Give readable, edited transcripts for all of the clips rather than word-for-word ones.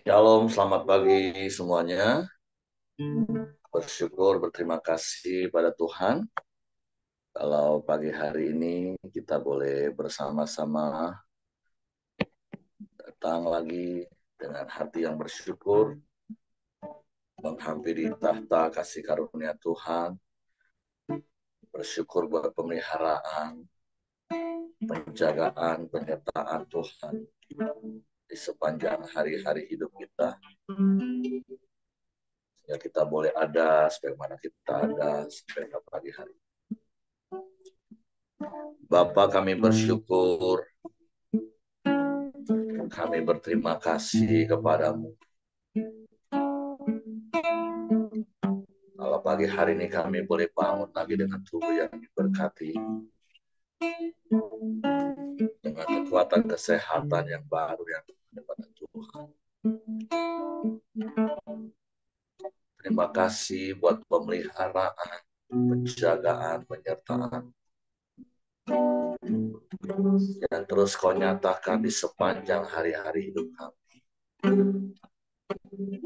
Shalom, selamat pagi semuanya. Bersyukur, berterima kasih pada Tuhan. Kalau pagi hari ini kita boleh bersama-sama datang lagi dengan hati yang bersyukur, menghampiri tahta kasih karunia Tuhan, bersyukur buat pemeliharaan, penjagaan, penyertaan Tuhan di sepanjang hari-hari hidup kita. Sehingga kita boleh ada, sebagaimana kita ada sampai ke pagi hari. Bapa, kami bersyukur, kami berterima kasih kepadamu. Kalau pagi hari ini kami boleh bangun lagi dengan tubuh yang diberkati, dengan kekuatan kesehatan yang baru yang daripada Tuhan. Terima kasih buat pemeliharaan, penjagaan, penyertaan yang terus kau nyatakan di sepanjang hari-hari hidup kami.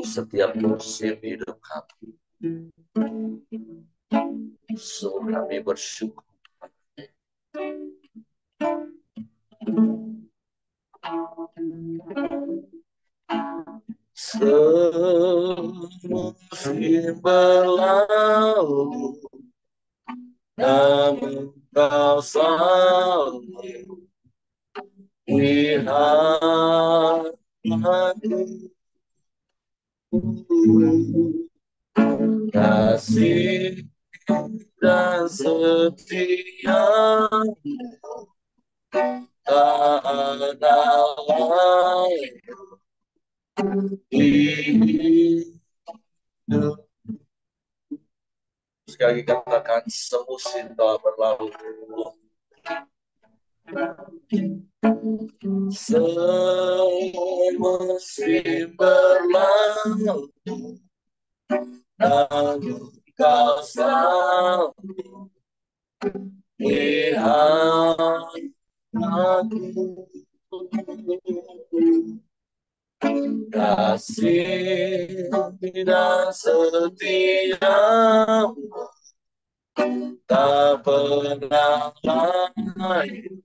Setiap musim hidup kami. Sungguh kami bersyukur. Semusim berlalu, namun kau selalu lihat aku. Kasih dan setia tak ada lain di hidup. Sekali lagi katakan, semusim telah berlalu, semusim berlalu, namun kau selalu lihat aku. Kasih dan setiamu tak pernah lain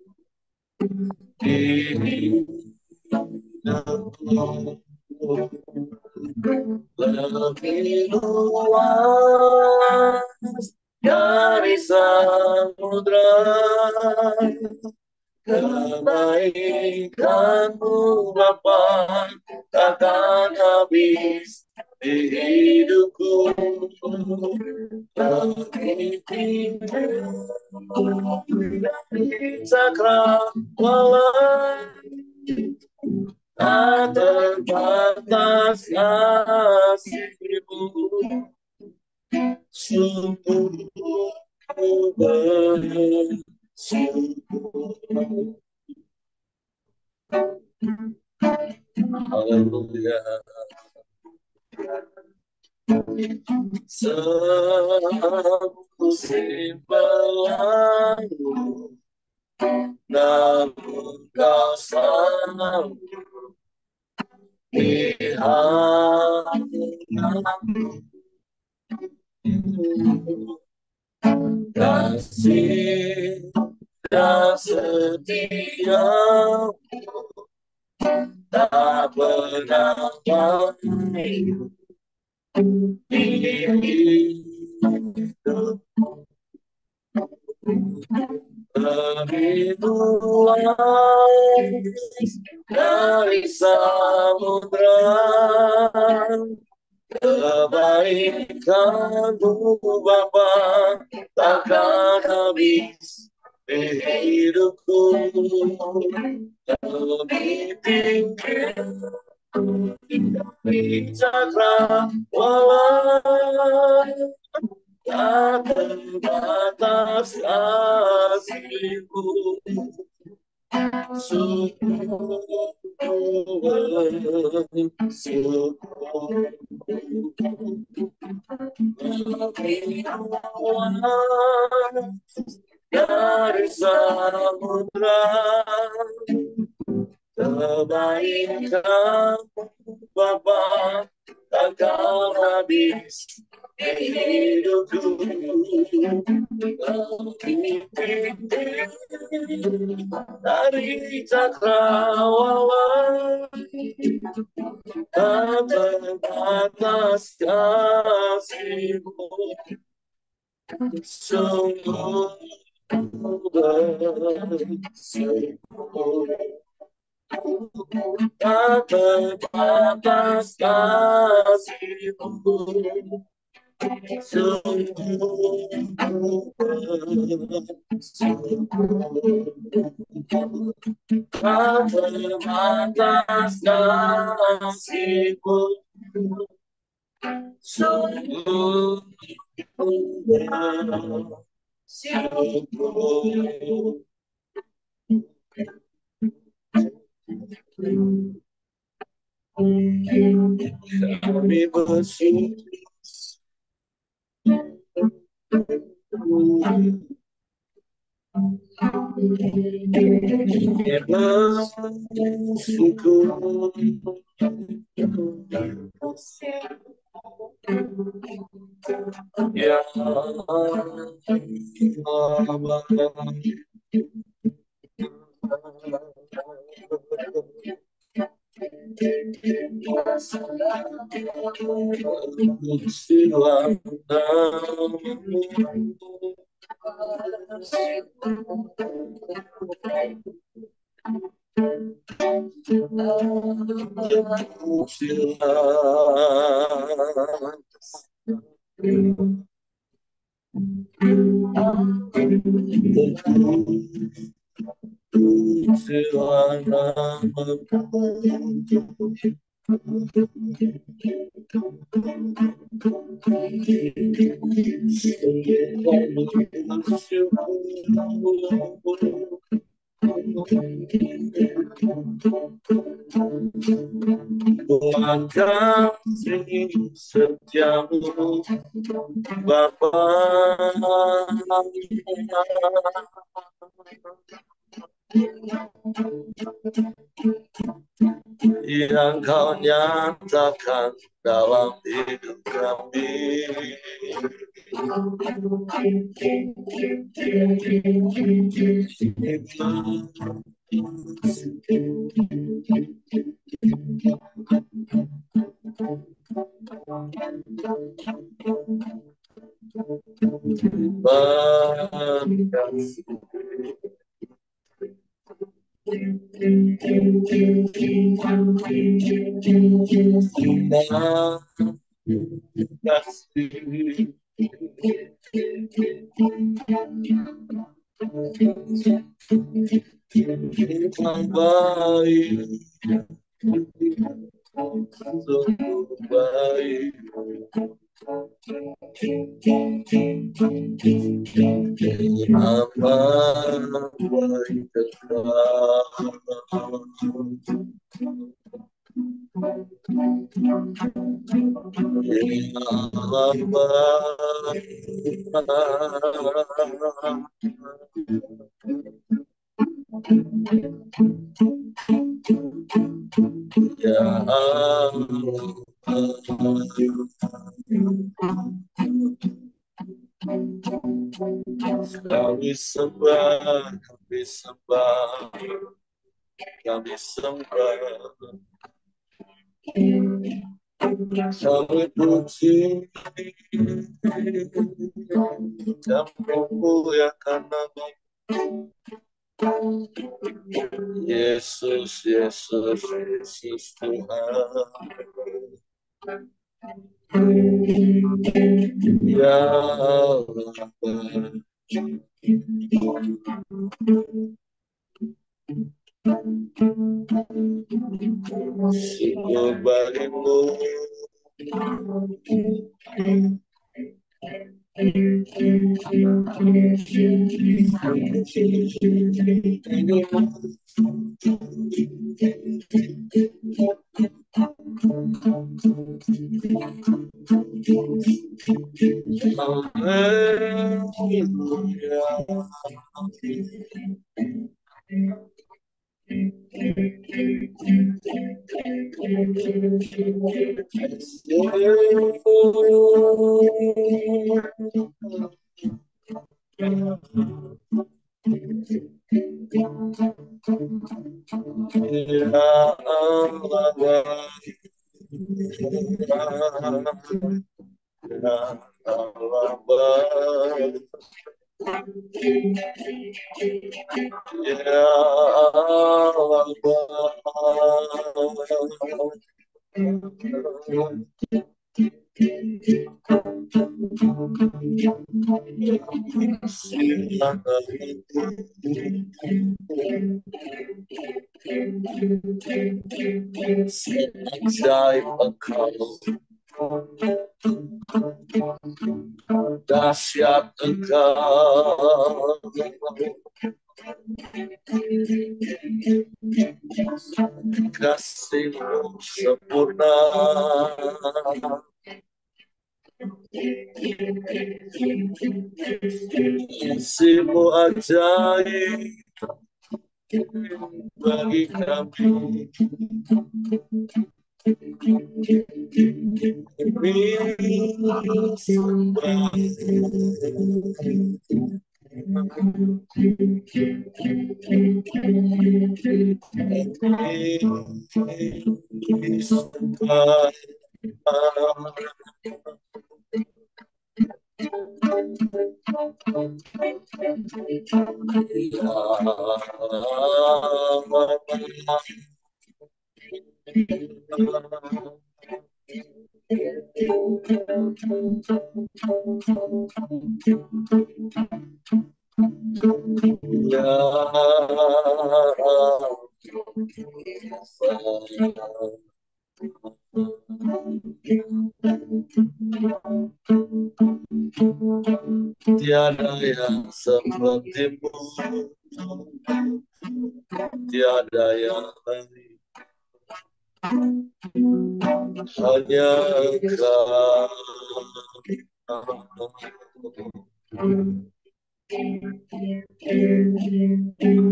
di hidupku. Lebih luas dari samudra, kebaikanmu Bapa takkan habis di hidupku. Lebih tinggi dari cakrawala, tak terbatas kasih-Mu. Sungguh ku bersyukur. Haleluya. Semusim berlalu, namun kau selalu lihat aku. Kasih dan setia tak pernah lain di hidup. Lebih luas dari samudra, kebaikanmu Bapa takkan habis di hidupku. Lebih tinggi dari cakrawala, tak terbatas kasih-Mu. Sungguh ku bersyukur. Lebih luas dari samudra, kebaikan Bapa takkan habis di hidupku. Dari cakrawala tak terbatas kasih-Mu, sungguh bersyukur. Tak terbatas kasih-Mu, sungguh bersyukur. Tak terbatas kasih-Mu, sungguh bersyukur. Kami bersyukur, ya Tuhan kasih setiamu Bapa, yang Kau nyatakan dalam hidup kami. Kami sembah, kami puji, dan memuliakan nama Yesus, Yesus, Yesus Tuhan. Ya Allah, sungguh bagimu Ajaib Engkau, dahsyat Engkau, kasih-Mu sempurna, kasih-Mu ajaib bagi kami. Tiada yang seperti-Mu, tiada yang lain, hanya Engkau.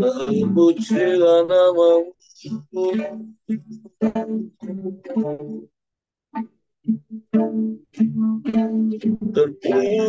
Terpujilah nama-Mu, terpujilah.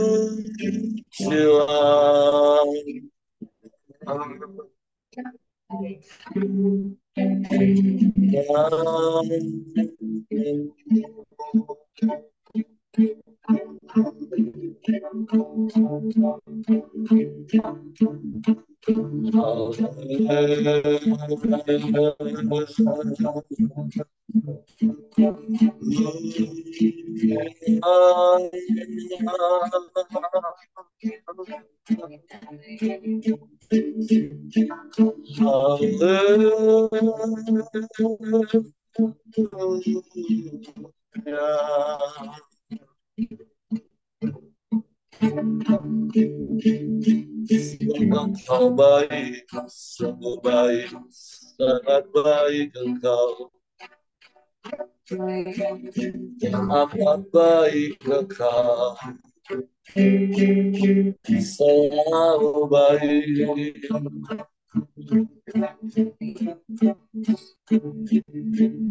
Engkau baik, sungguh baik, sangat baik Engkau. Amat baik Engkau, selalu baik.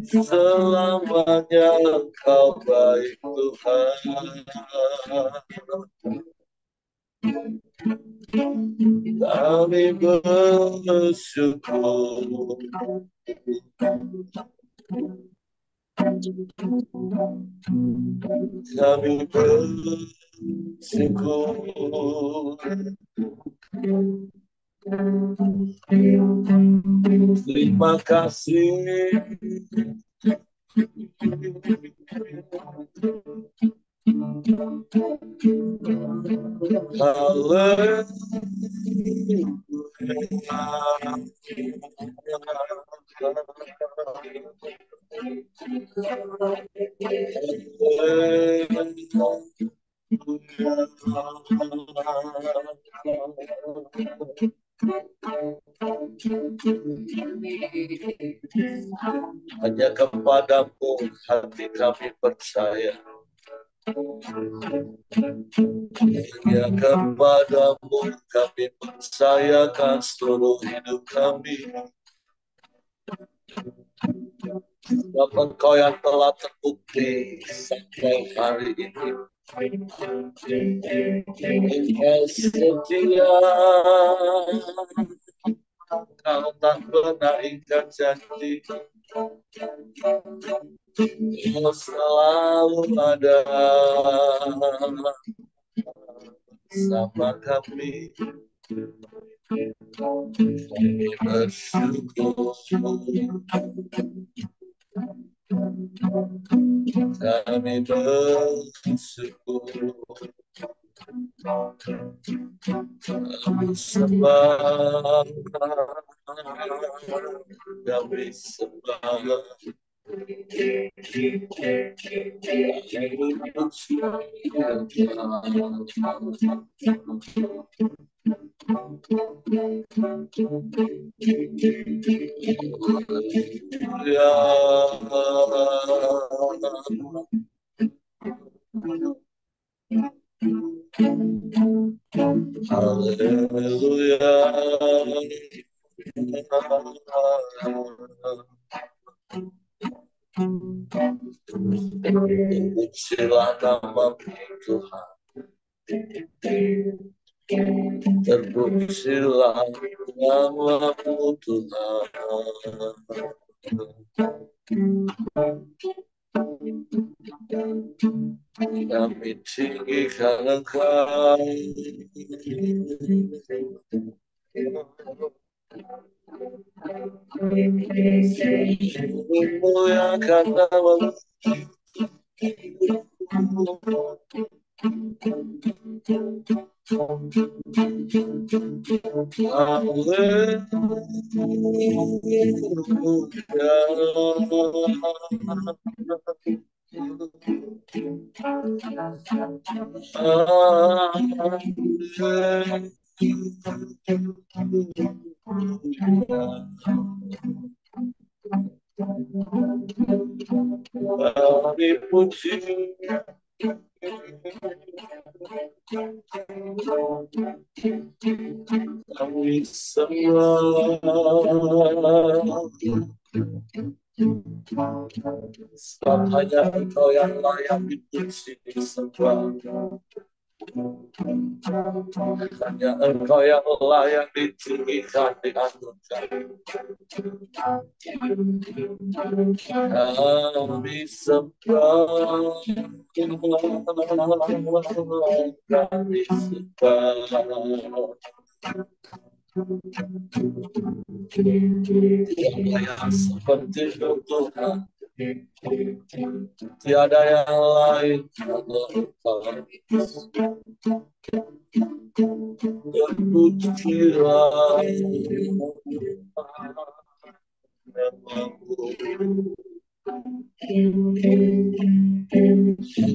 Selamanya Engkau baik Tuhan. Kami bersyukur, kami bersyukur. Terima kasih. Hanya kepadamu hati kami percaya. Hanya kepadamu kami percayakan seluruh hidup kami. Sebab Engkau yang telah terbukti sampai hari ini. Engkau setia, Engkau tak pernah ingkar janji. Engkau selalu ada bersama kami. Kami bersyukur, kami bersyukur, kami sembah, kami sembah. Terpujilah nama-Mu Tuhan, terpujilah nama-Mu Tuhan. Kami tinggikan Engkau, memuliakan nama-Mu. Kami puji, kami sembah, sebab hanya Engkau yang layak dipuji disembah. Hanya Engkau yang layak ditinggikan, diagungkan. Kami sembah, kami sembah. Tiada yang seperti Tuhan, tiada yang lain. Terpujilah nama-Mu.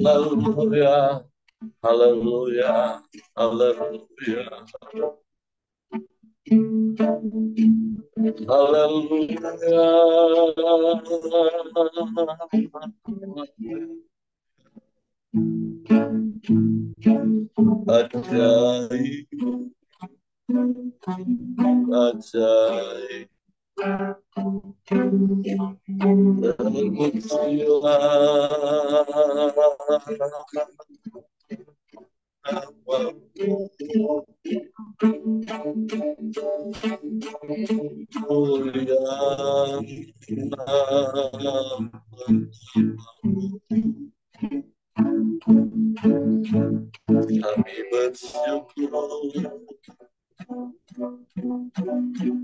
Haleluya, haleluya, haleluya, haleluya. Ajaib, ajaib. Kami bersyukur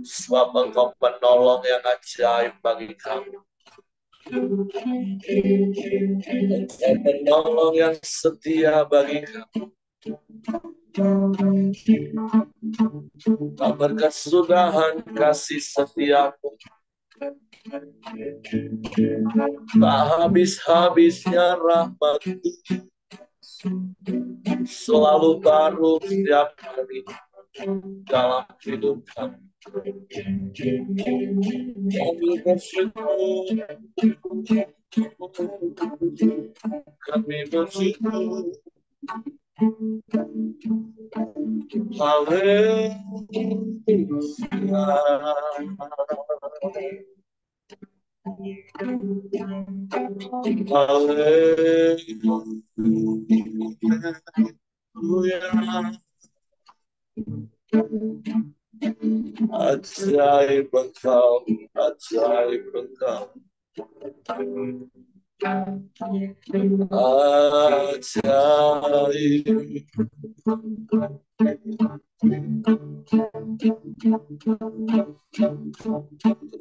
sebab Engkau penolong yang ajaib bagi kami. Engkau penolong yang setia bagi kami. Tak berkesudahan kasih setiamu, tak habis-habisnya rahmat-Mu, selalu baru setiap hari dalam hidup kami. Kami bersyukur, kami bersyukur. Haleluya. Haleluya. Ajaib Engkau, ajaib Engkau. Ajaib.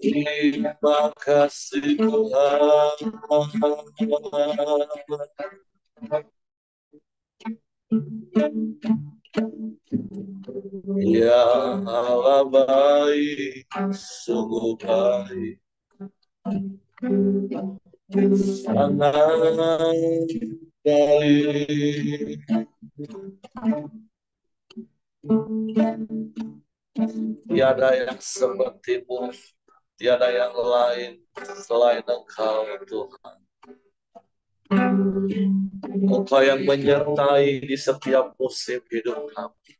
Terima kasih Tuhan. Ya Allah baik, sungguh baik. Sangat baik. Tiada yang sepertimu, tiada yang lain selain Engkau Tuhan. Engkau yang menyertai di setiap musim hidup kami.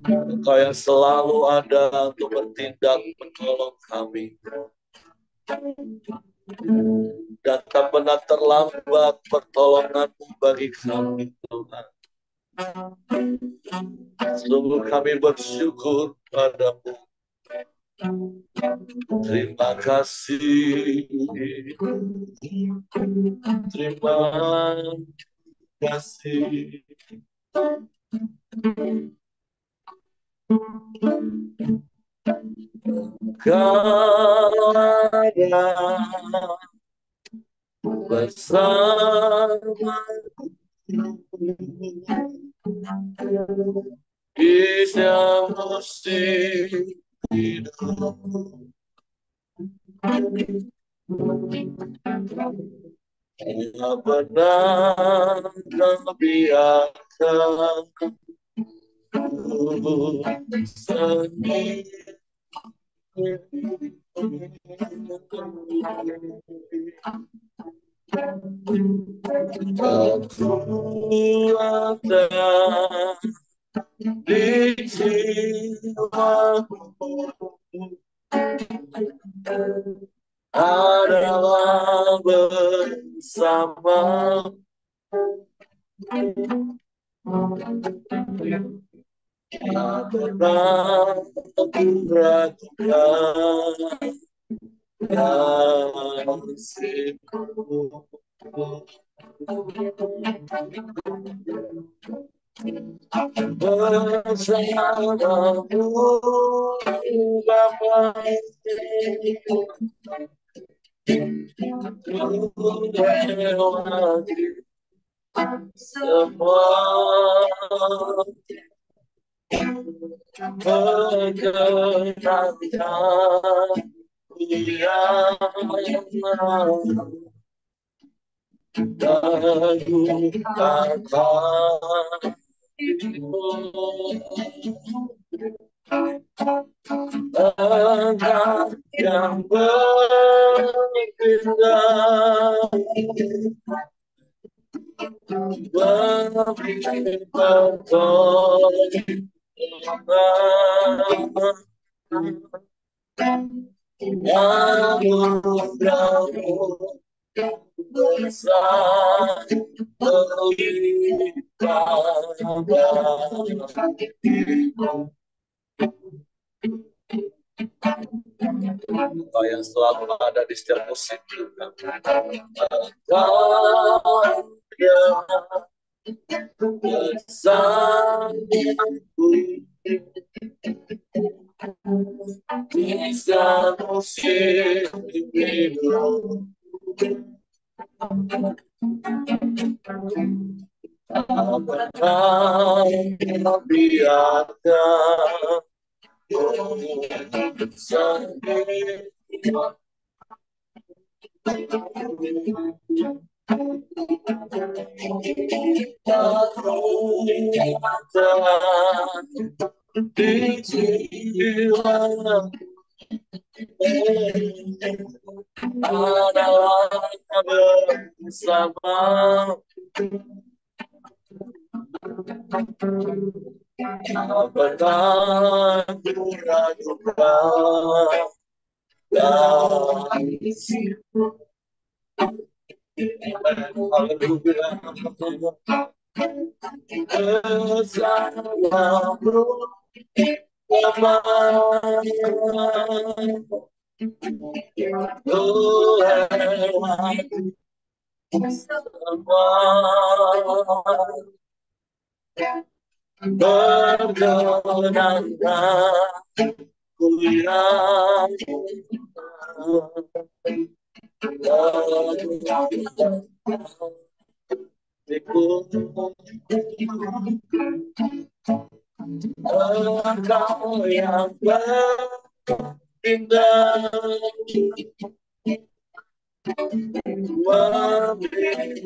Engkau yang selalu ada untuk bertindak menolong kami. Dan tak pernah terlambat pertolongan-Mu bagi kami Tuhan. Sungguh kami bersyukur padamu. Terima kasih. Terima kasih. Kau ada bersama di setiap musim hidup. Tak pernah membiarkan sendiri. Kekuatan di jiwaku adalah bersama. Tak pernah meragukan kasih-Mu. Bersamamu Bapa, melewati semua pergerakan yang lakukan. Engkau yang berpindah memberi pertolongan anugerah-Mu besar melimpah bagi-Mu. Engkau yang selalu ada di setiap musim hidup kami. Engkau yang bersamaku di setiap musim hidup. Tak pernah membiarkan sendiri. Kekuatan di jiwa adalah bersama. Tak pernah ku ragukan Bergenangkan ku yang engkau yang berindah memberi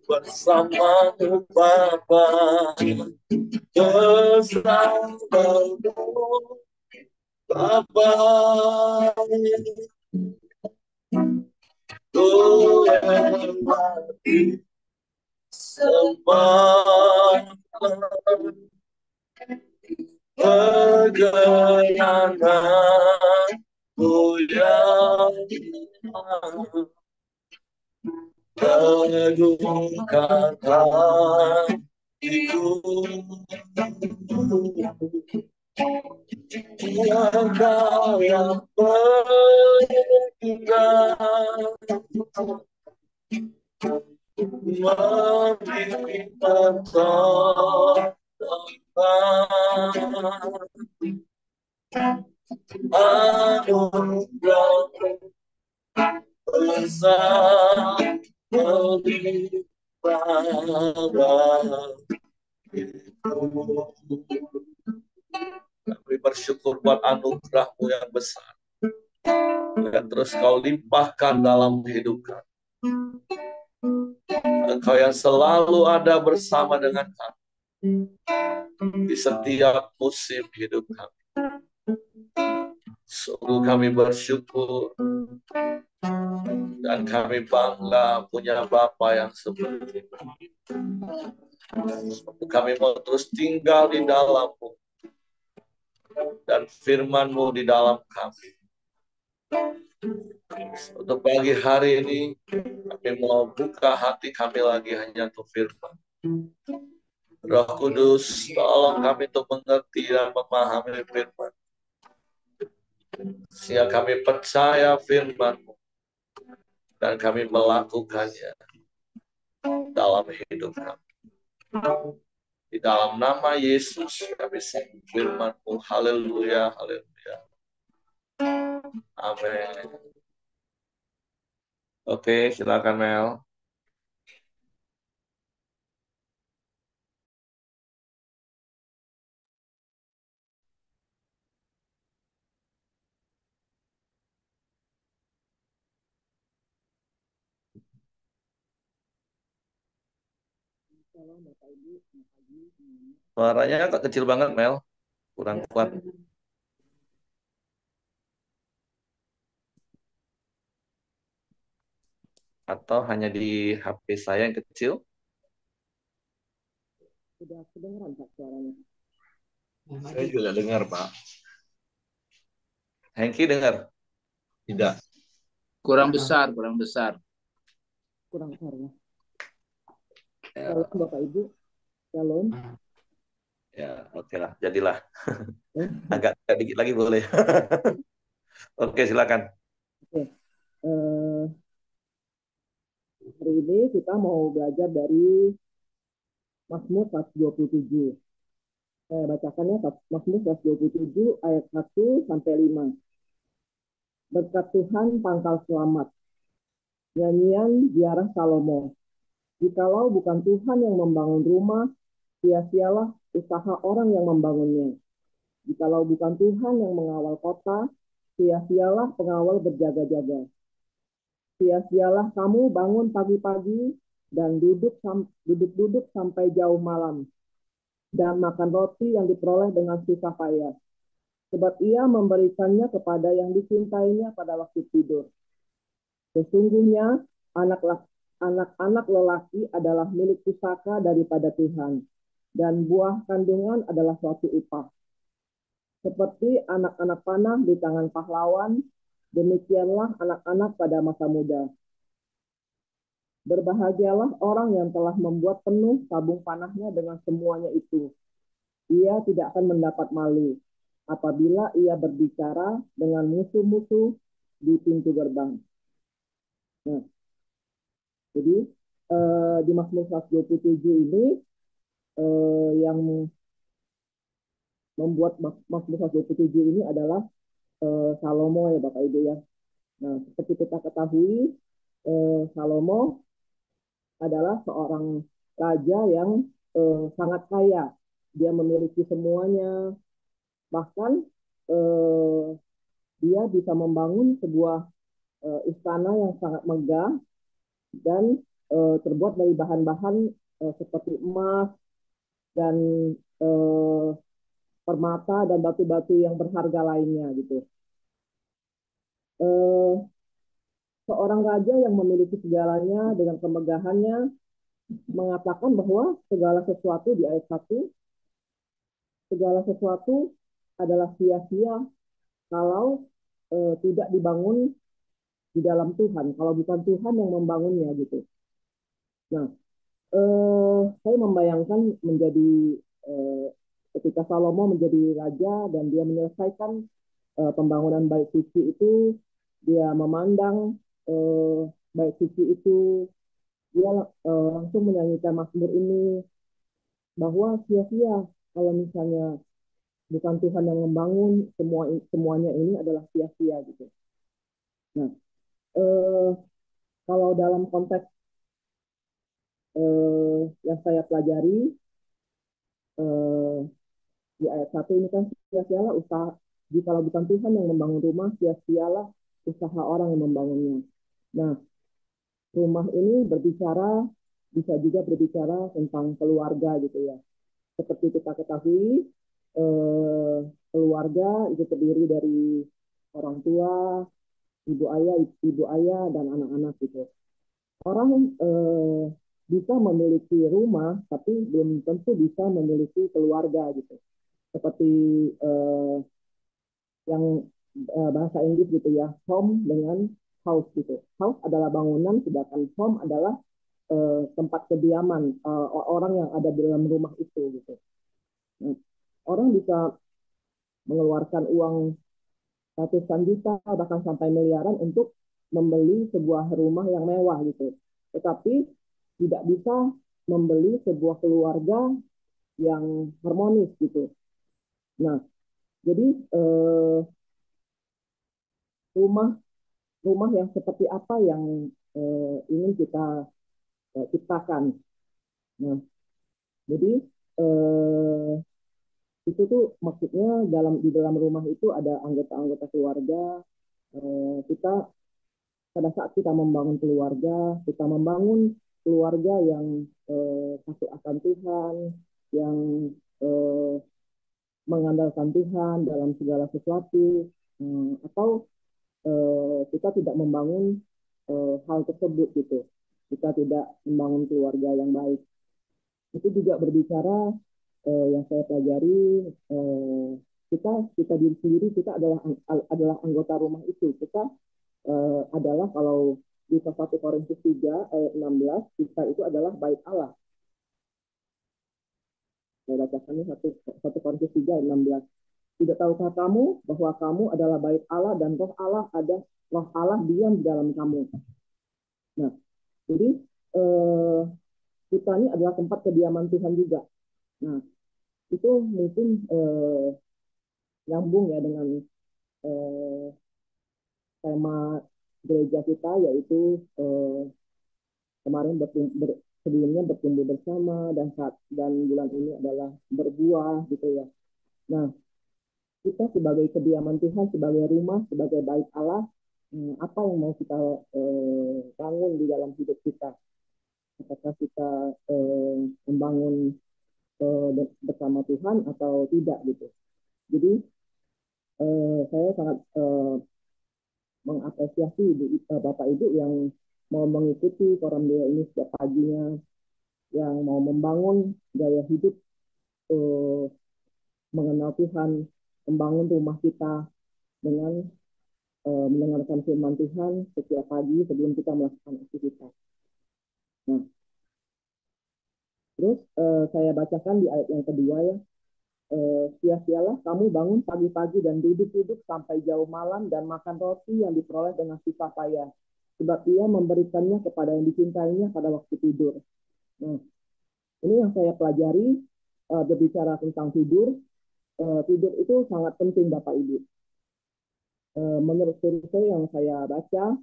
bersamamu Bapa, bersamamu Bapa, Tuhan sembah bergenangan goyang teguhkan hatiku engkau yang berindah memberi pertolongan anugerah besar melimpah. Kami bersyukur buat anugerah-Mu yang besar yang terus Kau limpahkan dalam hidup kami. Engkau yang selalu ada bersama dengan kami di setiap musim hidup kami. Sungguh kami bersyukur dan kami bangga punya Bapa yang seperti itu. Kami mau terus tinggal di dalam-Mu dan firman-Mu di dalam kami. Untuk pagi hari ini kami mau buka hati kami lagi hanya untuk firman. Roh Kudus, tolong kami untuk mengerti dan memahami firman. Sehingga kami percaya firman-Mu dan kami melakukannya dalam hidup kami. Di dalam nama Yesus kami sembah firman-Mu. Haleluya, haleluya. Amin. Oke, silakan Mel. Suaranya agak kecil banget, Mel. Kurang kuat. Atau hanya di HP saya yang kecil? Sudah kedengaran Pak suaranya? Saya juga dengar, Pak. Hengki dengar? Tidak. Kurang besar, kurang besar. Kurang besar ya. Ya, Shalom Bapak Ibu. Shalom. ya oke lah. Jadilah. Agak dikit lagi boleh. Oke, silakan. Oke. Hari ini kita mau belajar dari Mazmur 127. Saya bacakannya Mazmur 127 ayat 1 sampai 5. Berkat Tuhan pangkal selamat. Nyanyian ziarah Salomo. Jikalau bukan Tuhan yang membangun rumah, sia-sialah usaha orang yang membangunnya. Jikalau bukan Tuhan yang mengawal kota, sia-sialah pengawal berjaga-jaga. Sia-sialah kamu bangun pagi-pagi dan duduk-duduk sampai jauh malam dan makan roti yang diperoleh dengan susah payah. sebab ia memberikannya kepada yang dicintainya pada waktu tidur. Sesungguhnya anak-anak lelaki adalah milik pusaka daripada Tuhan, dan buah kandungan adalah suatu upah. Seperti anak-anak panah di tangan pahlawan, demikianlah anak-anak pada masa muda. Berbahagialah orang yang telah membuat penuh tabung panahnya dengan semuanya itu. Ia tidak akan mendapat malu apabila ia berbicara dengan musuh-musuh di pintu gerbang. Nah, jadi di Mazmur 127 ini yang membuat Mazmur 127 ini adalah Salomo ya Bapak Ibu ya. Nah, seperti kita ketahui, Salomo adalah seorang raja yang sangat kaya. Dia memiliki semuanya. Bahkan dia bisa membangun sebuah istana yang sangat megah dan terbuat dari bahan-bahan seperti emas dan permata dan batu-batu yang berharga lainnya gitu. Seorang raja yang memiliki segalanya dengan kemegahannya mengatakan bahwa segala sesuatu di ayat 1, segala sesuatu adalah sia-sia kalau tidak dibangun di dalam Tuhan, kalau bukan Tuhan yang membangunnya gitu. Nah, saya membayangkan menjadi ketika Salomo menjadi raja dan dia menyelesaikan pembangunan bait suci itu, dia memandang bait suci itu, dia langsung menyanyikan Mazmur ini bahwa sia-sia kalau misalnya bukan Tuhan yang membangun, semuanya ini adalah sia-sia gitu. Nah, kalau dalam konteks yang saya pelajari di ayat 1 ini kan sia-sialah usaha, jika bukan Tuhan yang membangun rumah, sia-sialah usaha orang yang membangunnya. Nah, rumah ini bisa juga berbicara tentang keluarga gitu ya. Seperti kita ketahui, keluarga itu terdiri dari orang tua, ibu ayah dan anak-anak gitu. Orang bisa memiliki rumah, tapi belum tentu bisa memiliki keluarga gitu. Seperti yang bahasa Inggris gitu ya, home dengan house gitu. House adalah bangunan, sedangkan home adalah tempat kediaman orang yang ada di dalam rumah itu gitu. Nah, orang bisa mengeluarkan uang ratusan juta bahkan sampai miliaran untuk membeli sebuah rumah yang mewah gitu. Tetapi tidak bisa membeli sebuah keluarga yang harmonis gitu. Nah, jadi rumah yang seperti apa yang ingin kita ciptakan. Nah, jadi itu tuh maksudnya di dalam rumah itu ada anggota-anggota keluarga. Kita pada saat kita membangun keluarga yang satu akan Tuhan, yang mengandalkan Tuhan dalam segala sesuatu, atau kita tidak membangun hal tersebut gitu. Kita tidak membangun keluarga yang baik. Itu juga berbicara yang saya pelajari, kita diri sendiri, kita adalah anggota rumah itu. Kita adalah, kalau di 1 Korintus 3 ayat 16, kita itu adalah bait Allah. Saya bacakan ini 1 Korintus 3 ayat 16. Tidak tahukah kamu bahwa kamu adalah bait Allah dan roh Allah diam di dalam kamu. Nah, jadi kita ini adalah tempat kediaman Tuhan juga. Nah, itu mungkin nyambung ya dengan tema gereja kita, yaitu kemarin sebelumnya bertumbuh bersama, dan bulan ini adalah berbuah gitu ya. Nah, kita sebagai kediaman Tuhan, sebagai rumah, sebagai bait Allah, apa yang mau kita bangun di dalam hidup kita? Apakah kita membangun bersama Tuhan atau tidak gitu? Jadi Saya sangat mengapresiasi Bapak Ibu yang mau mengikuti Koram Dea ini setiap paginya, yang mau membangun gaya hidup eh, mengenal Tuhan, membangun rumah kita dengan mendengarkan firman Tuhan setiap pagi sebelum kita melakukan aktivitas. Nah, terus saya bacakan di ayat yang kedua ya. Sia-sialah kamu bangun pagi-pagi dan duduk-duduk sampai jauh malam dan makan roti yang diperoleh dengan susah payah. Sebab ia memberikannya kepada yang dicintainya pada waktu tidur. Nah, ini yang saya pelajari berbicara tentang tidur. Tidur itu sangat penting Bapak Ibu. Menurut survei yang saya baca,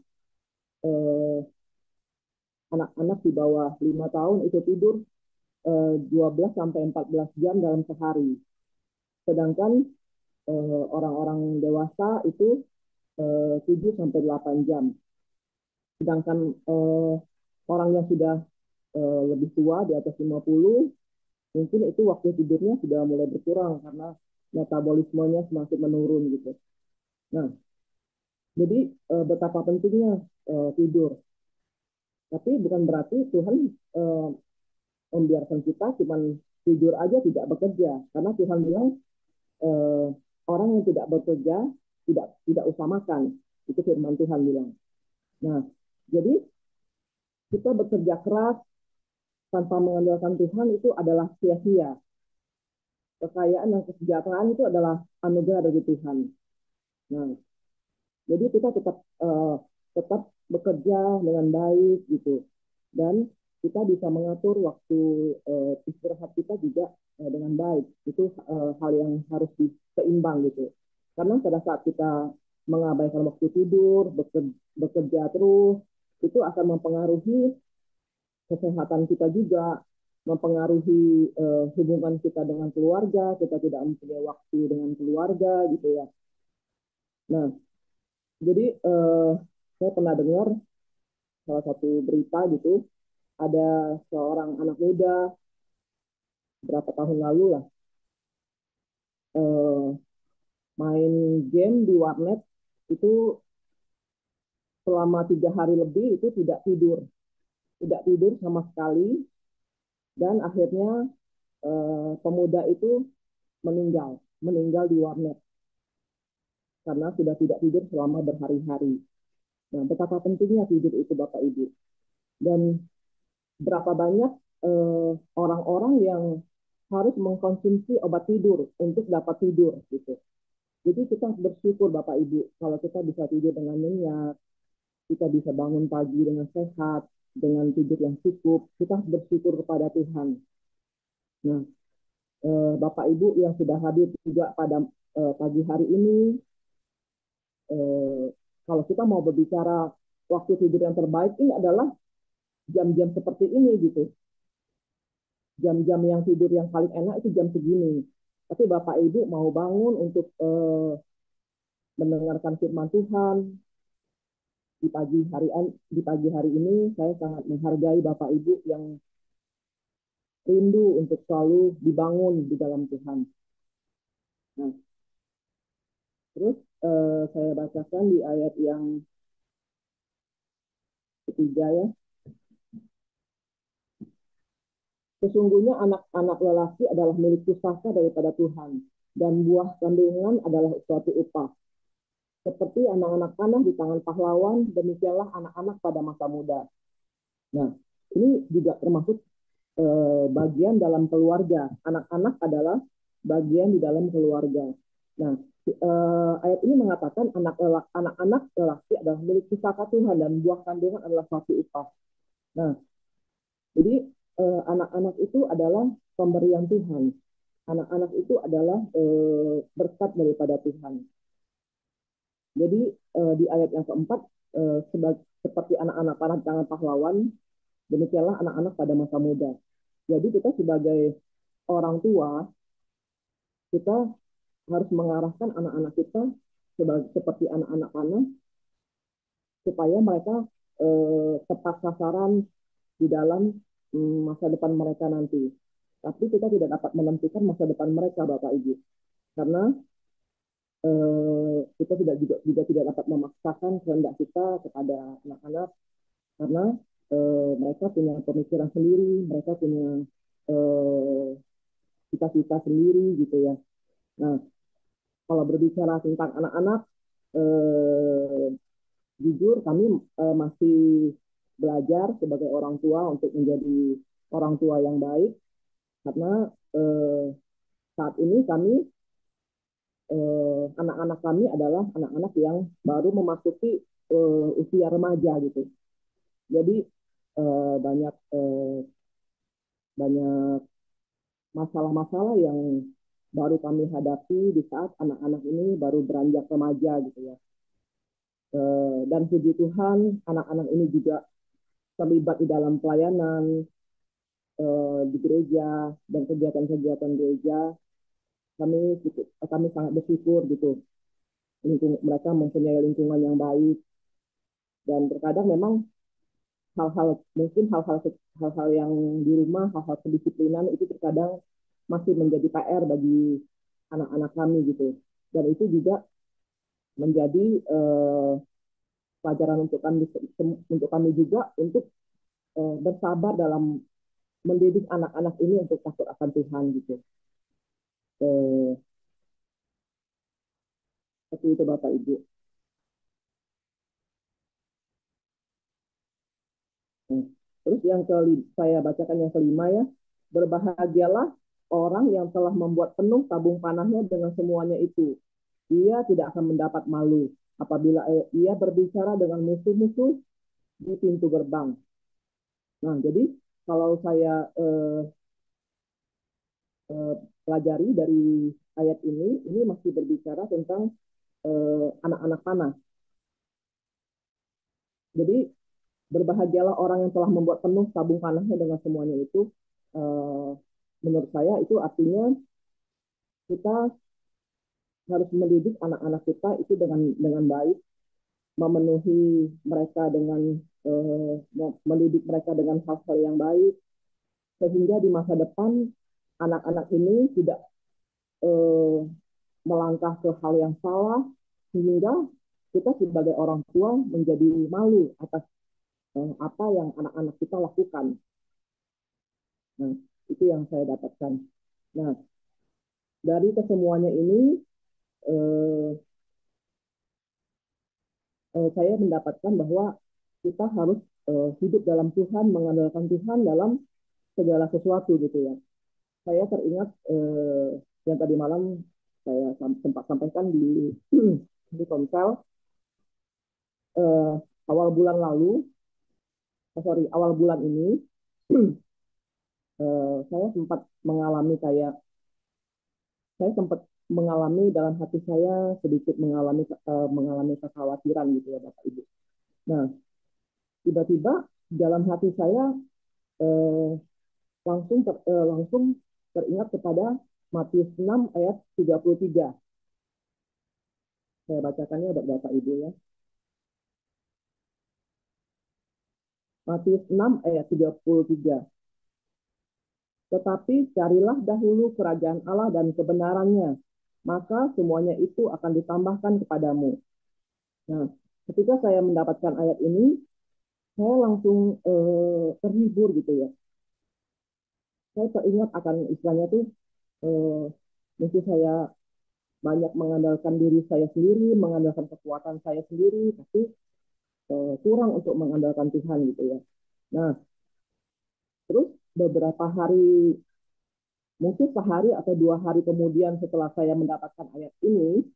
anak-anak di bawah 5 tahun itu tidur 12 sampai 14 jam dalam sehari. Sedangkan orang-orang dewasa itu 7 sampai 8 jam. Sedangkan orang yang sudah lebih tua di atas 50, mungkin itu waktu tidurnya sudah mulai berkurang karena metabolismenya semakin menurun gitu. Nah, jadi betapa pentingnya tidur. Tapi bukan berarti Tuhan membiarkan kita cuma tidur aja tidak bekerja. Karena Tuhan bilang eh, orang yang tidak bekerja tidak usah makan. Itu firman Tuhan bilang. Nah, jadi kita bekerja keras tanpa mengandalkan Tuhan itu adalah sia-sia. Kekayaan dan kesejahteraan itu adalah anugerah dari Tuhan. Nah, jadi kita tetap bekerja dengan baik gitu, dan kita bisa mengatur waktu istirahat kita juga dengan baik. Itu hal yang harus seimbang gitu. Karena pada saat kita mengabaikan waktu tidur, bekerja terus, itu akan mempengaruhi kesehatan kita juga, mempengaruhi hubungan kita dengan keluarga, kita tidak mempunyai waktu dengan keluarga gitu ya. Nah, jadi saya pernah dengar salah satu berita gitu, ada seorang anak muda berapa tahun lalu lah eh, main game di warnet itu selama 3 hari lebih itu tidak tidur sama sekali, dan akhirnya pemuda itu meninggal di warnet karena sudah tidak tidur selama berhari-hari. Nah, betapa pentingnya tidur itu Bapak Ibu. Dan berapa banyak orang-orang yang harus mengkonsumsi obat tidur untuk dapat tidur gitu. Jadi kita bersyukur Bapak Ibu kalau kita bisa tidur dengan nyenyak, kita bisa bangun pagi dengan sehat, dengan tidur yang cukup. Kita bersyukur kepada Tuhan. Nah, Bapak Ibu yang sudah hadir juga pada pagi hari ini, kalau kita mau berbicara waktu tidur yang terbaik ini adalah jam-jam seperti ini gitu. Jam-jam yang tidur yang paling enak itu jam segini. Tapi Bapak Ibu mau bangun untuk mendengarkan firman Tuhan di pagi hari ini, saya sangat menghargai Bapak Ibu yang rindu untuk selalu dibangun di dalam Tuhan. Nah, terus saya bacakan di ayat yang ketiga ya. Sesungguhnya anak-anak lelaki adalah milik pusaka daripada Tuhan, dan buah kandungan adalah suatu upah. Seperti anak-anak panah di tangan pahlawan, demikianlah anak-anak pada masa muda. Nah, ini juga termasuk bagian dalam keluarga. Anak-anak adalah bagian di dalam keluarga. Nah, ayat ini mengatakan anak-anak lelaki adalah milik pusaka Tuhan dan buah kandungan adalah suatu upah. Nah, jadi anak-anak itu adalah pemberian Tuhan. Anak-anak itu adalah berkat daripada Tuhan. Jadi di ayat yang keempat, seperti anak-anak panah di tangan pahlawan, demikianlah anak-anak pada masa muda. Jadi kita sebagai orang tua, kita harus mengarahkan anak-anak kita seperti anak-anak panah, supaya mereka tepat sasaran di dalam masa depan mereka nanti. Tapi kita tidak dapat menentukan masa depan mereka, Bapak Ibu. Karena kita juga tidak dapat memaksakan kehendak kita kepada anak-anak karena mereka punya pemikiran sendiri, mereka punya eh, cita-cita sendiri gitu ya. Nah, kalau berbicara tentang anak-anak, eh, jujur kami masih belajar sebagai orang tua untuk menjadi orang tua yang baik karena eh, saat ini kami anak-anak kami adalah anak-anak yang baru memasuki usia remaja gitu. Jadi banyak banyak masalah-masalah yang baru kami hadapi di saat anak-anak ini baru beranjak remaja gitu ya. Dan puji Tuhan, anak-anak ini juga terlibat di dalam pelayanan di gereja dan kegiatan-kegiatan gereja. Kami sangat bersyukur gitu. Mereka mempunyai lingkungan yang baik dan terkadang memang hal-hal yang di rumah, hal-hal kedisiplinan itu terkadang masih menjadi PR bagi anak-anak kami gitu. Dan itu juga menjadi pelajaran untuk kami juga untuk bersabar dalam mendidik anak-anak ini untuk takut akan Tuhan gitu. Seperti itu Bapak Ibu. Terus saya bacakan yang kelima ya. Berbahagialah orang yang telah membuat penuh tabung panahnya dengan semuanya itu. Ia tidak akan mendapat malu apabila ia berbicara dengan musuh-musuh di pintu gerbang. Nah, jadi kalau saya pelajari dari ayat ini masih berbicara tentang anak-anak panah. Jadi berbahagialah orang yang telah membuat penuh tabung panahnya dengan semuanya itu. Menurut saya itu artinya kita harus mendidik anak-anak kita itu dengan baik, memenuhi mereka dengan mendidik mereka dengan hal-hal yang baik, sehingga di masa depan anak-anak ini tidak melangkah ke hal yang salah, sehingga kita sebagai orang tua menjadi malu atas apa yang anak-anak kita lakukan. Nah, itu yang saya dapatkan. Nah, dari kesemuanya ini saya mendapatkan bahwa kita harus hidup dalam Tuhan, mengandalkan Tuhan dalam segala sesuatu gitu ya. Saya teringat yang tadi malam saya sempat sampaikan di konsel awal bulan lalu, awal bulan ini saya sempat mengalami dalam hati saya sedikit mengalami kekhawatiran gitu ya Bapak Ibu. Nah, tiba-tiba dalam hati saya langsung teringat kepada Matius 6 ayat 33. Saya bacakannya buat Bapak Ibu ya. Matius 6 ayat 33. Tetapi carilah dahulu kerajaan Allah dan kebenarannya, maka semuanya itu akan ditambahkan kepadamu. Nah, ketika saya mendapatkan ayat ini, saya langsung terhibur gitu ya. Saya teringat akan istilahnya tuh mungkin saya banyak mengandalkan diri saya sendiri, mengandalkan kekuatan saya sendiri, tapi kurang untuk mengandalkan Tuhan gitu ya. Nah, terus beberapa hari, mungkin sehari atau 2 hari kemudian setelah saya mendapatkan ayat ini,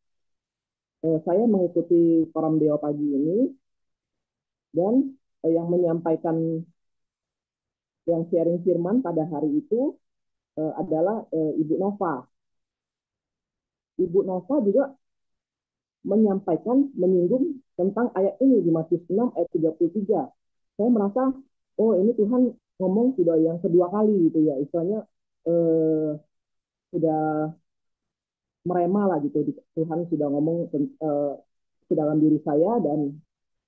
saya mengikuti Forum Deo pagi ini, dan yang menyampaikan, yang sharing firman pada hari itu adalah Ibu Nova. Ibu Nova juga menyinggung tentang ayat ini di Matius 6 ayat 33. Saya merasa, oh ini Tuhan ngomong sudah yang kedua kali gitu ya, istilahnya sudah merema lah gitu. Tuhan sudah ngomong ke dalam diri saya dan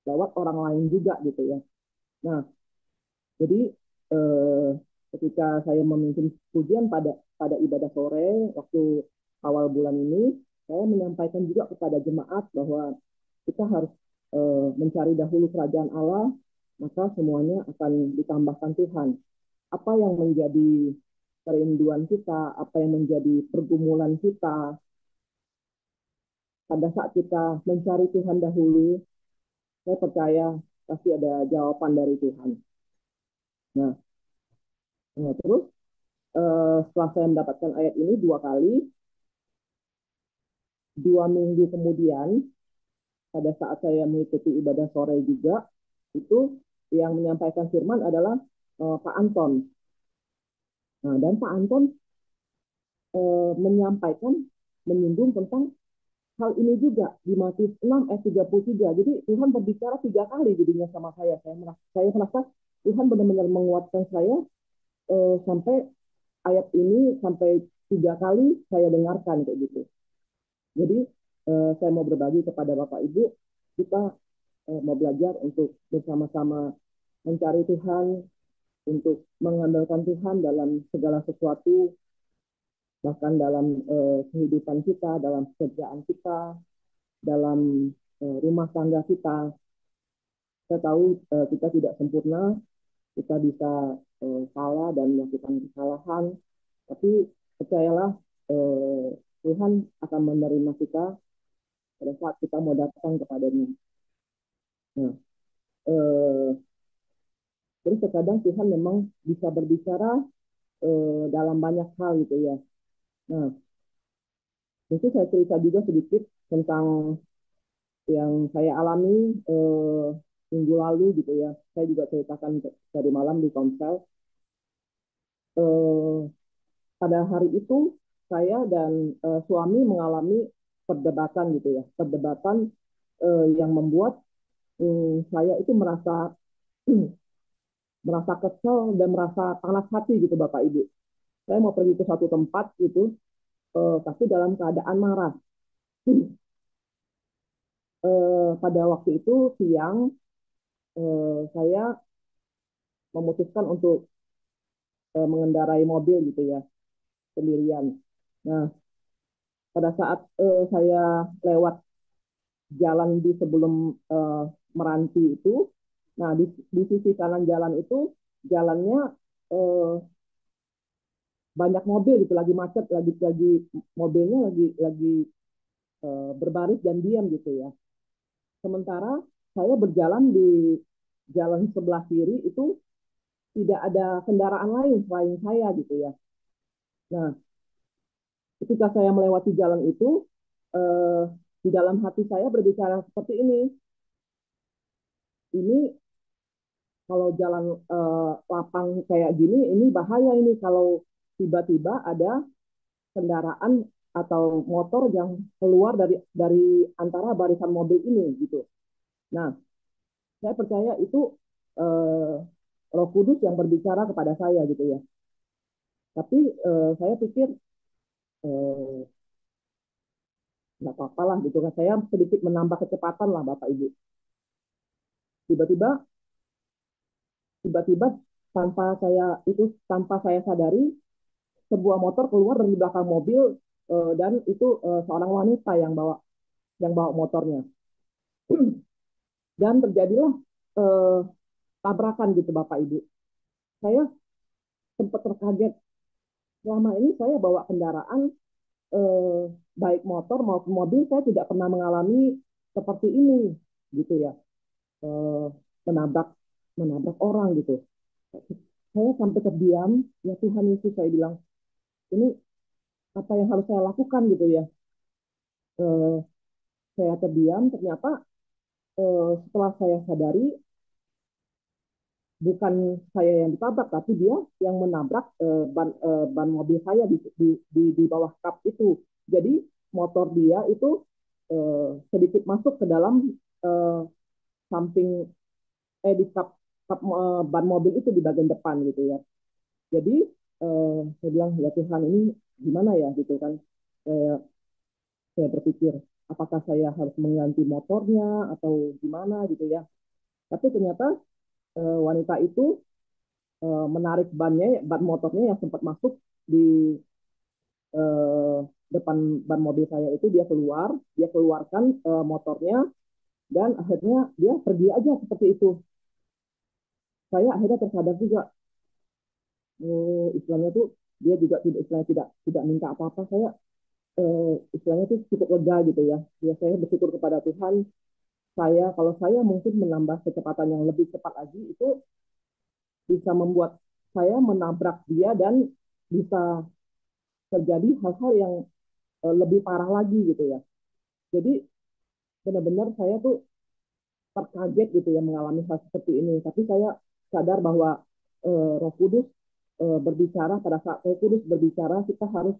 lewat orang lain juga gitu ya. Nah, jadi ketika saya memimpin pujian pada ibadah sore waktu awal bulan ini, saya menyampaikan juga kepada jemaat bahwa kita harus mencari dahulu kerajaan Allah, maka semuanya akan ditambahkan Tuhan. Apa yang menjadi kerinduan kita, apa yang menjadi pergumulan kita, pada saat kita mencari Tuhan dahulu, saya percaya pasti ada jawaban dari Tuhan. Nah, terus setelah saya mendapatkan ayat ini 2 kali, 2 minggu kemudian, pada saat saya mengikuti ibadah sore juga, itu yang menyampaikan firman adalah Pak Anton. Nah, dan Pak Anton menyampaikan, menyinggung tentang hal ini juga di Matius 6 ayat 33. Jadi Tuhan berbicara 3 kali jadinya sama saya. Saya merasa Tuhan benar-benar menguatkan saya sampai ayat ini sampai 3 kali saya dengarkan kayak gitu. Jadi saya mau berbagi kepada Bapak Ibu, kita mau belajar untuk bersama-sama mencari Tuhan, untuk mengandalkan Tuhan dalam segala sesuatu, bahkan dalam kehidupan kita, dalam pekerjaan kita, dalam rumah tangga kita. Saya tahu kita tidak sempurna, kita bisa salah dan melakukan kesalahan, tapi percayalah Tuhan akan menerima kita pada saat kita mau datang kepadanya. Nah, terus terkadang Tuhan memang bisa berbicara dalam banyak hal gitu ya. Nah, mungkin saya cerita juga sedikit tentang yang saya alami minggu lalu gitu ya. Saya juga ceritakan tadi malam di Komsel. Pada hari itu saya dan suami mengalami perdebatan gitu ya. Perdebatan yang membuat saya itu merasa merasa kesel dan merasa panas hati gitu Bapak Ibu. Saya mau pergi ke satu tempat gitu, tapi dalam keadaan marah. Pada waktu itu siang saya memutuskan untuk mengendarai mobil gitu ya sendirian. Nah, pada saat saya lewat jalan di sebelum Meranti itu, nah di sisi kanan jalan itu jalannya eh, banyak mobil gitu, lagi macet, lagi mobilnya lagi berbaris dan diam gitu ya. Sementara saya berjalan di jalan sebelah kiri itu tidak ada kendaraan lain selain saya gitu ya. Nah, ketika saya melewati jalan itu, di dalam hati saya berbicara seperti ini kalau jalan lapang kayak gini, ini bahaya ini kalau tiba-tiba ada kendaraan atau motor yang keluar dari antara barisan mobil ini gitu. Nah, saya percaya itu eh, Roh Kudus yang berbicara kepada saya gitu ya. Tapi saya pikir eh, nggak apa-apa lah gitu kan. Saya sedikit menambah kecepatan lah Bapak Ibu. Tiba-tiba, tiba-tiba tanpa saya sadari sebuah motor keluar dari belakang mobil dan itu seorang wanita yang bawa motornya. Dan terjadilah eh, tabrakan gitu Bapak Ibu. Saya sempat terkaget. Selama ini saya bawa kendaraan eh, baik motor maupun mobil, saya tidak pernah mengalami seperti ini gitu ya. Eh, menabrak menabrak orang gitu. Saya sampai terdiam, ya Tuhan Yesus, saya bilang, ini apa yang harus saya lakukan gitu ya. Eh, saya terdiam, ternyata setelah saya sadari bukan saya yang ditabrak, tapi dia yang menabrak ban mobil saya di bawah kap itu. Jadi motor dia itu sedikit masuk ke dalam eh, samping di kap, ban mobil itu di bagian depan gitu ya. Jadi saya bilang ya Tuhan, ini gimana ya gitu kan. Saya, saya berpikir apakah saya harus mengganti motornya atau gimana gitu ya. Tapi ternyata wanita itu menarik ban motornya yang sempat masuk di depan ban mobil saya itu dia keluarkan motornya, dan akhirnya dia pergi aja seperti itu. Saya akhirnya tersadar juga, istilahnya tuh dia juga tidak minta apa-apa. Saya istilahnya tuh cukup lega gitu ya. Ya saya bersyukur kepada Tuhan. Kalau saya mungkin menambah kecepatan yang lebih cepat lagi, itu bisa membuat saya menabrak dia dan bisa terjadi hal-hal yang lebih parah lagi gitu ya. Jadi benar-benar saya tuh terkaget gitu ya mengalami hal seperti ini. Tapi saya sadar bahwa Roh Kudus berbicara. Pada saat Roh Kudus berbicara, kita harus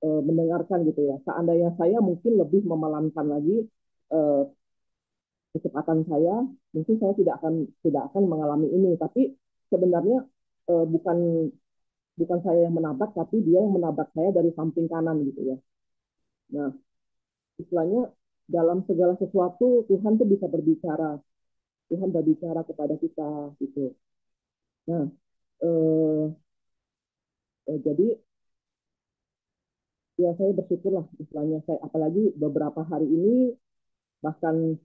mendengarkan gitu ya. Seandainya saya mungkin lebih memelankan lagi eh, kecepatan saya, mungkin saya tidak akan mengalami ini. Tapi sebenarnya bukan bukan saya yang menabrak, tapi dia yang menabrak saya dari samping kanan gitu ya. Nah, istilahnya dalam segala sesuatu Tuhan tuh bisa berbicara. Tuhan berbicara kepada kita gitu. Nah, eh, jadi ya saya bersyukur lah istilahnya. Saya apalagi beberapa hari ini, bahkan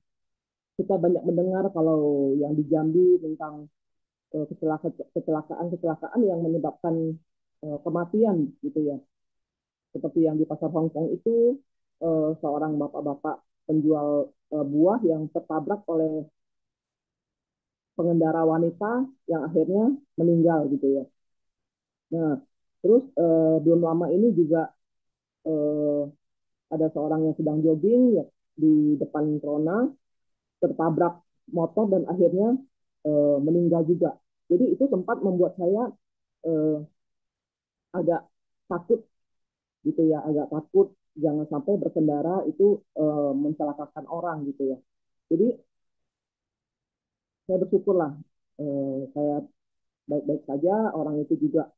kita banyak mendengar kalau yang di Jambi tentang kecelakaan yang menyebabkan kematian gitu ya. Seperti yang di pasar Hongkong itu, seorang bapak-bapak penjual buah yang tertabrak oleh pengendara wanita yang akhirnya meninggal gitu ya. Nah, terus belum lama ini juga eh, ada seorang yang sedang jogging ya, di depan Trona, tertabrak motor dan akhirnya meninggal juga. Jadi itu sempat membuat saya eh, agak takut gitu ya, agak takut jangan sampai berkendara itu mencelakakan orang gitu ya. Jadi saya bersyukurlah, saya baik-baik saja, orang itu juga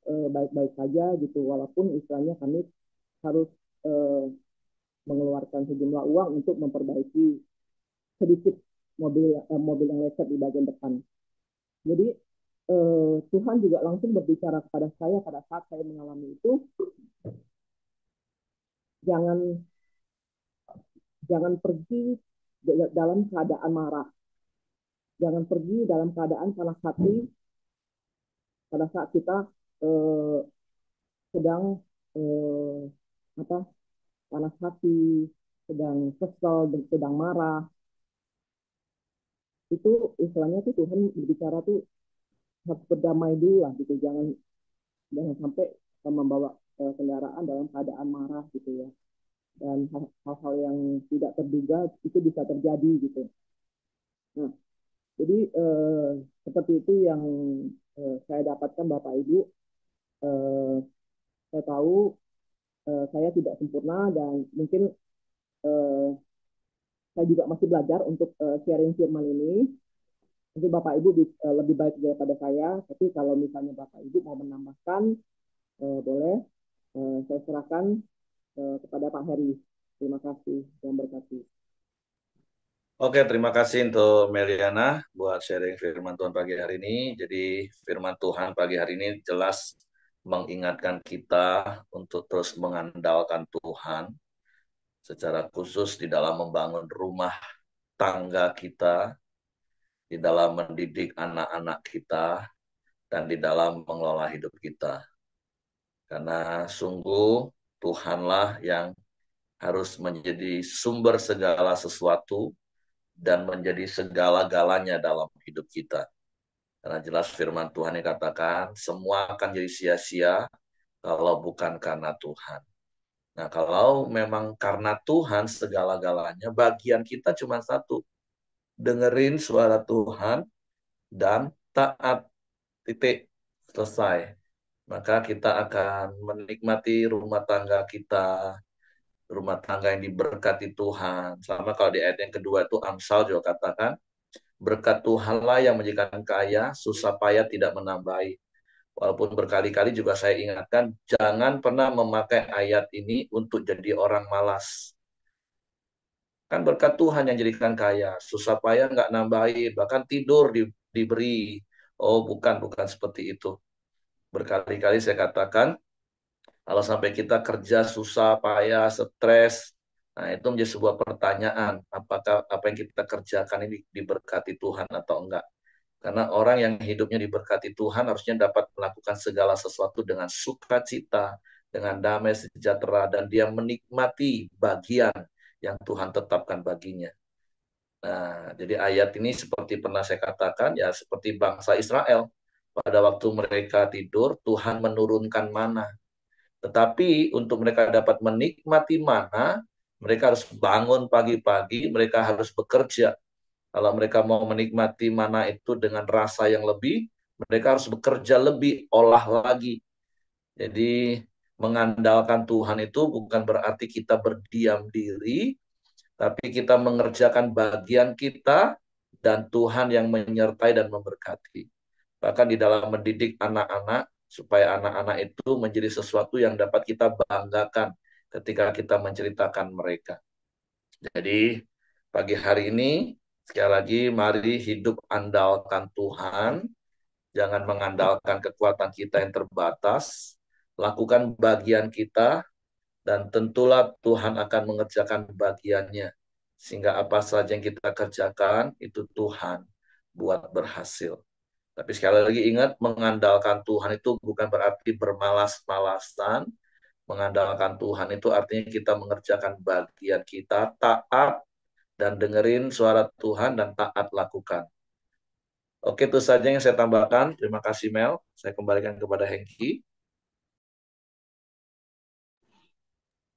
baik-baik saja gitu, walaupun istilahnya kami harus eh, mengeluarkan sejumlah uang untuk memperbaiki sedikit mobil yang lecet di bagian depan. Jadi Tuhan juga langsung berbicara kepada saya pada saat saya mengalami itu, jangan jangan pergi dalam keadaan marah, jangan pergi dalam keadaan panas hati pada saat kita eh, sedang eh, apa panas hati, sedang kesel, sedang marah. Itu istilahnya tuh Tuhan berbicara tuh harus berdamai dulu lah gitu, jangan jangan sampai membawa kendaraan dalam keadaan marah gitu ya, dan hal-hal yang tidak terduga itu bisa terjadi gitu. Nah, jadi seperti itu yang saya dapatkan Bapak Ibu. eh, saya tahu saya tidak sempurna, dan mungkin eh, saya juga masih belajar untuk sharing firman ini. Mungkin Bapak Ibu lebih baik daripada saya, tapi kalau misalnya Bapak Ibu mau menambahkan, boleh. Saya serahkan kepada Pak Heri. Terima kasih. Tuhan berkati. Oke, terima kasih untuk Meliana buat sharing firman Tuhan pagi hari ini. Jadi firman Tuhan pagi hari ini jelas mengingatkan kita untuk terus mengandalkan Tuhan secara khusus di dalam membangun rumah tangga kita, di dalam mendidik anak-anak kita, dan di dalam mengelola hidup kita. Karena sungguh Tuhanlah yang harus menjadi sumber segala sesuatu dan menjadi segala-galanya dalam hidup kita. Karena jelas firman Tuhan yang katakan, semua akan jadi sia-sia kalau bukan karena Tuhan. Nah, kalau memang karena Tuhan segala-galanya, bagian kita cuma satu, dengerin suara Tuhan dan taat, titik, selesai. Maka kita akan menikmati rumah tangga yang diberkati Tuhan. Sama kalau di ayat yang kedua itu Amsal juga katakan, berkat Tuhanlah yang menjadikan kaya, susah payah tidak menambahi. Walaupun berkali-kali juga saya ingatkan, jangan pernah memakai ayat ini untuk jadi orang malas. Kan berkat Tuhan yang jadikan kaya, susah payah nggak nambahin, bahkan tidur diberi. Oh bukan seperti itu. Berkali-kali saya katakan, Kalau sampai kita kerja susah, payah, stres, nah itu menjadi sebuah pertanyaan, apakah apa yang kita kerjakan ini diberkati Tuhan atau enggak. Karena orang yang hidupnya diberkati Tuhan harusnya dapat melakukan segala sesuatu dengan sukacita, dengan damai sejahtera, dan dia menikmati bagian yang Tuhan tetapkan baginya. Nah, jadi ayat ini seperti pernah saya katakan, ya seperti bangsa Israel. Pada waktu mereka tidur, Tuhan menurunkan mana. Tetapi untuk mereka dapat menikmati mana, mereka harus bangun pagi-pagi, mereka harus bekerja. Kalau mereka mau menikmati mana itu dengan rasa yang lebih, mereka harus bekerja lebih, olah lagi. Jadi mengandalkan Tuhan itu bukan berarti kita berdiam diri, tapi kita mengerjakan bagian kita dan Tuhan yang menyertai dan memberkati. Bahkan di dalam mendidik anak-anak, supaya anak-anak itu menjadi sesuatu yang dapat kita banggakan ketika kita menceritakan mereka. Jadi pagi hari ini, sekali lagi mari hidup andalkan Tuhan, jangan mengandalkan kekuatan kita yang terbatas, lakukan bagian kita, dan tentulah Tuhan akan mengerjakan bagiannya. Sehingga apa saja yang kita kerjakan, itu Tuhan buat berhasil. Tapi sekali lagi ingat, mengandalkan Tuhan itu bukan berarti bermalas-malasan. Mengandalkan Tuhan itu artinya kita mengerjakan bagian kita, taat, dan dengerin suara Tuhan dan taat lakukan. Oke, itu saja yang saya tambahkan. Terima kasih Mel. Saya kembalikan kepada Hengki.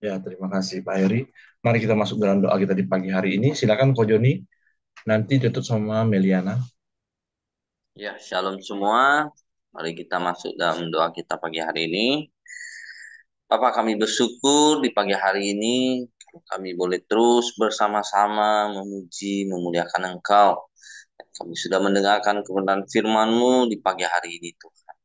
Ya, terima kasih Pak Heri. Mari kita masuk dalam doa kita di pagi hari ini. Silakan Ko Joni, nanti tutup sama Meliana. Ya, shalom semua. Mari kita masuk dalam doa kita pagi hari ini. Bapak, kami bersyukur di pagi hari ini kami boleh terus bersama-sama memuji, memuliakan Engkau. Kami sudah mendengarkan kebenaran firman-Mu di pagi hari ini, Tuhan.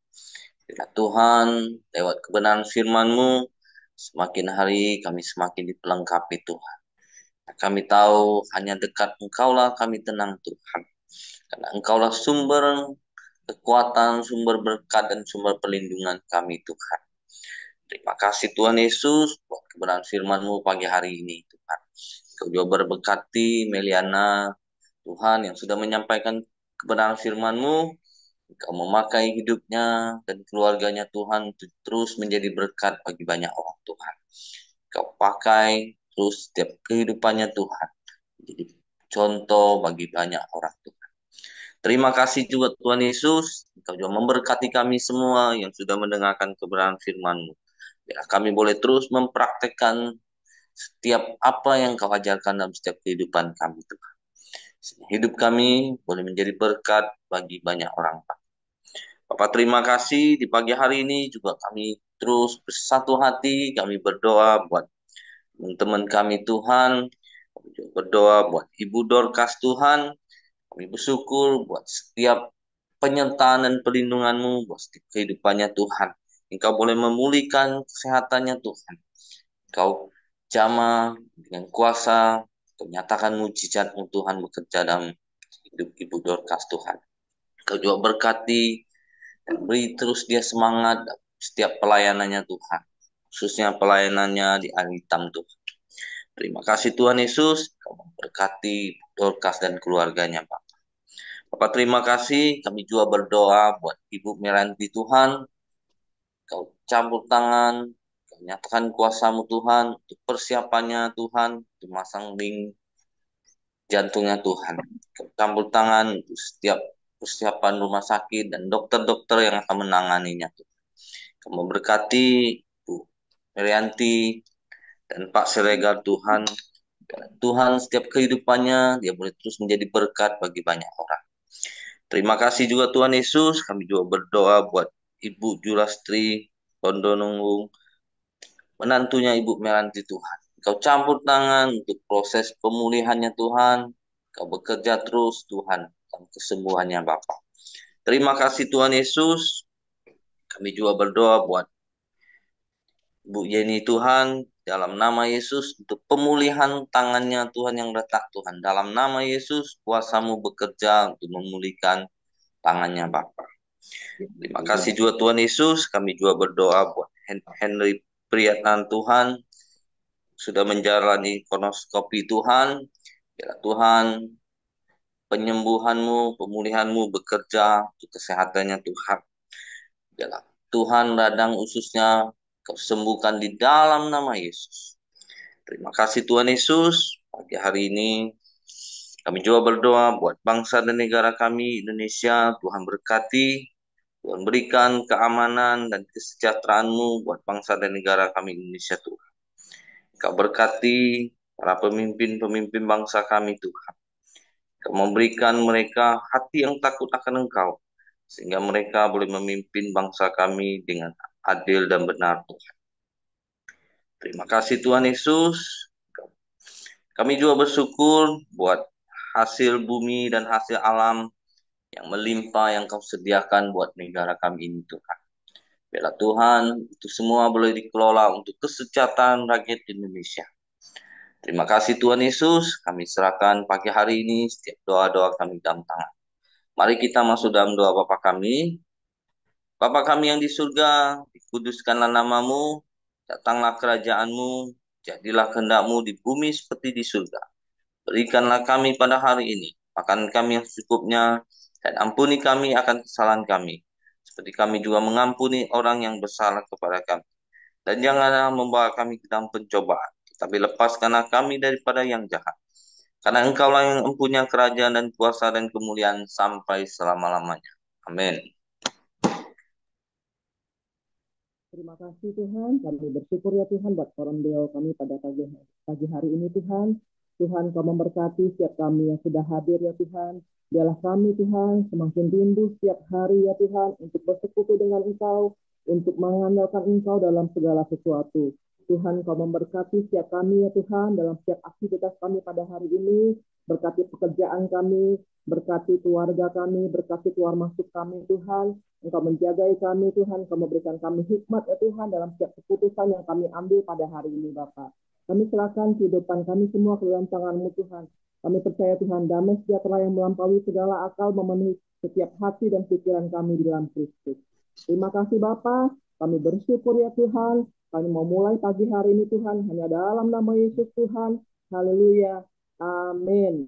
Ya Tuhan, lewat kebenaran firman-Mu, semakin hari kami semakin diperlengkapi, Tuhan. Kami tahu hanya dekat Engkaulah kami tenang, Tuhan. Karena Engkaulah sumber kekuatan, sumber berkat, dan sumber perlindungan kami, Tuhan. Terima kasih Tuhan Yesus buat kebenaran firman-Mu pagi hari ini, Tuhan. Kau juga berberkati Meliana, Tuhan, yang sudah menyampaikan kebenaran firman-Mu. Kau memakai hidupnya dan keluarganya, Tuhan, untuk terus menjadi berkat bagi banyak orang, Tuhan. Kau pakai terus setiap kehidupannya, Tuhan, menjadi contoh bagi banyak orang, Tuhan. Terima kasih juga Tuhan Yesus, Engkau juga memberkati kami semua yang sudah mendengarkan kebenaran firman-Mu. Ya, kami boleh terus mempraktekkan setiap apa yang Kau ajarkan dalam setiap kehidupan kami, Tuhan. Hidup kami boleh menjadi berkat bagi banyak orang, Pak. Bapak, terima kasih di pagi hari ini juga kami terus bersatu hati, kami berdoa buat teman-teman kami, Tuhan. Kami juga berdoa buat Ibu Dorcas, Tuhan. Kami bersyukur buat setiap penyertaan dan perlindungan-Mu buat setiap kehidupannya, Tuhan. Engkau boleh memulihkan kesehatannya, Tuhan. Engkau jamah dengan kuasa, Kau nyatakan mujizat-Mu, Tuhan, bekerja dalam hidup Ibu Dorcas, Tuhan. Kau juga berkati dan beri terus dia semangat setiap pelayanannya, Tuhan. Khususnya pelayanannya di Ari Hitam, Tuhan. Terima kasih Tuhan Yesus, Kau memberkati Dorcas dan keluarganya, Pak. Bapak, terima kasih. Kami juga berdoa buat Ibu Meranti, Tuhan. Kau campur tangan, Kau nyatakan kuasa-Mu, Tuhan, untuk persiapannya, Tuhan, untuk masang ring jantungnya, Tuhan. Kau campur tangan untuk setiap persiapan rumah sakit dan dokter-dokter yang akan menanganinya, Tuhan. Kau memberkati Bu Merianti dan Pak Siregar, Tuhan. Tuhan, setiap kehidupannya, dia boleh terus menjadi berkat bagi banyak orang. Terima kasih juga Tuhan Yesus. Kami juga berdoa buat Ibu Julastri Pondonunggung, menantunya Ibu Meranti, Tuhan. Kau campur tangan untuk proses pemulihannya, Tuhan. Kau bekerja terus, Tuhan, dalam kesembuhannya, Bapak. Terima kasih Tuhan Yesus. Kami juga berdoa buat Bu Yeni, Tuhan, dalam nama Yesus, untuk pemulihan tangannya, Tuhan, yang retak, Tuhan. Dalam nama Yesus, kuasa-Mu bekerja untuk memulihkan tangannya, Bapak. Terima kasih juga Tuhan Yesus. Kami juga berdoa buat Henry pria Tuhan, sudah menjalani kolonoskopi Tuhan. Biarlah Tuhan penyembuhanmu, pemulihanmu bekerja untuk kesehatannya Tuhan. Biarlah Tuhan radang ususnya kau sembuhkan di dalam nama Yesus. Terima kasih Tuhan Yesus. Pagi hari ini kami juga berdoa buat bangsa dan negara kami Indonesia. Tuhan berkati, Tuhan berikan keamanan dan kesejahteraan-Mu buat bangsa dan negara kami Indonesia Tuhan. Kau berkati para pemimpin-pemimpin bangsa kami Tuhan. Kau memberikan mereka hati yang takut akan Engkau, sehingga mereka boleh memimpin bangsa kami dengan adil dan benar Tuhan. Terima kasih Tuhan Yesus. Kami juga bersyukur buat hasil bumi dan hasil alam yang melimpah yang Kau sediakan buat negara kami ini Tuhan. Biarlah Tuhan itu semua boleh dikelola untuk kesejahteraan rakyat Indonesia. Terima kasih Tuhan Yesus, kami serahkan pagi hari ini setiap doa-doa kami dalam tangan. Mari kita masuk dalam doa Bapa kami. Bapa kami yang di surga, dikuduskanlah namamu, datanglah kerajaanmu, jadilah kehendak-Mu di bumi seperti di surga. Berikanlah kami pada hari ini makan kami yang secukupnya, dan ampuni kami akan kesalahan kami, seperti kami juga mengampuni orang yang bersalah kepada kami. Dan janganlah membawa kami ke dalam pencobaan, tapi lepaskanlah kami daripada yang jahat. Karena Engkaulah yang mempunyai kerajaan dan kuasa dan kemuliaan sampai selama-lamanya. Amin. Terima kasih Tuhan, kami bersyukur ya Tuhan buat koran beliau kami pada pagi hari ini Tuhan. Tuhan Kau memberkati setiap kami yang sudah hadir ya Tuhan. Biarlah kami Tuhan semakin rindu setiap hari ya Tuhan untuk bersekutu dengan Engkau, untuk mengandalkan Engkau dalam segala sesuatu. Tuhan Kau memberkati setiap kami ya Tuhan dalam setiap aktivitas kami pada hari ini. Berkati pekerjaan kami, berkati keluarga kami, berkati keluar masuk kami Tuhan. Engkau menjagai kami Tuhan, Engkau memberikan kami hikmat ya Tuhan dalam setiap keputusan yang kami ambil pada hari ini Bapa. Kami serahkan kehidupan kami semua ke dalam tangan-Mu Tuhan. Kami percaya Tuhan damai sejahtera yang melampaui segala akal memenuhi setiap hati dan pikiran kami di dalam Kristus. Terima kasih Bapa, kami bersyukur ya Tuhan. Kami mau mulai pagi hari ini Tuhan, hanya dalam nama Yesus Tuhan. Haleluya. Amin.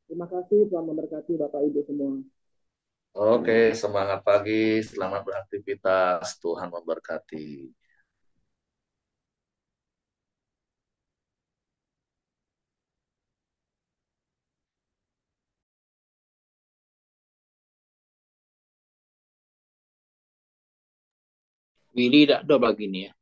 Terima kasih, Tuhan memberkati Bapak Ibu semua. Oke, semangat pagi, selamat beraktivitas, Tuhan memberkati. Willy tak ada begini ya.